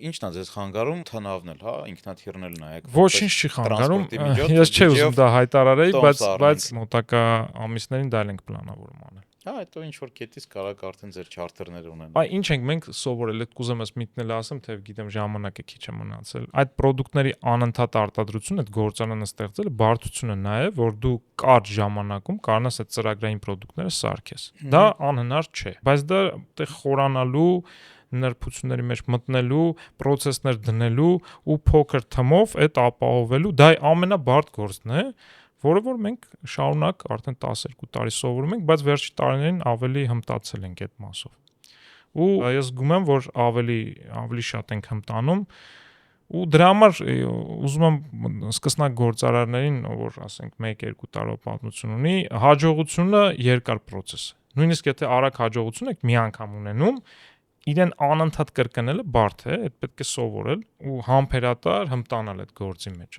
Ինչն է ձեզ խանգարում թնավնել, հա, ինքնաթիռնել նայեք։ Ոչինչ չի խանգարում, ես չէի ուզում դա հայտարարեի, բայց մոտակա ամիսներին դա ենք պլանավորում անել։ Հա, հետո ինչ որ կետից կարակ արդեն ձեր չարթերները ունենան։ Այ ինչ ենք մենք սովորել, այդ կուզեմ ես միտնել ասեմ, թե գիտեմ ժամանակը քիչ է մնացել։ Այդ պրոդուկտների անընդհատ արտադրությունը, այդ գործարանը ստեղծելը բարդություն է նաև, որ դու կարճ ժամանակում կարողանաս այդ ծրագրային պրոդուկտները սարքես։ Դա անհնար չէ, բայց դա այդտեղ խորանալու, նրբությունների մեջ մտնելու, process-ներ դնելու ու փոքր թմով այդ ապահովելու, դա ամենաբարդ գործն է, որը որ մենք շարունակ արդեն 12 տարի սովորում ենք, բայց վերջի տարիներին ավելի հմտացել ենք այդ մասով։ Ու ես զգում եմ, որ ավելի շատ ենք հմտանում ու դրա համար ուզում եմ սկսնակ գործարարներին, որ ասենք 1-2 տարով պատմություն ունի, հաջողությունը երկար process է։ Նույնիսկ եթե արագ հաջողություն եք մի անգամ ունենում, իրեն անընդհատ կրկնելը բարդ է, այդ պետք է սովորել ու համբերատար հմտանալ այդ գործի մեջ,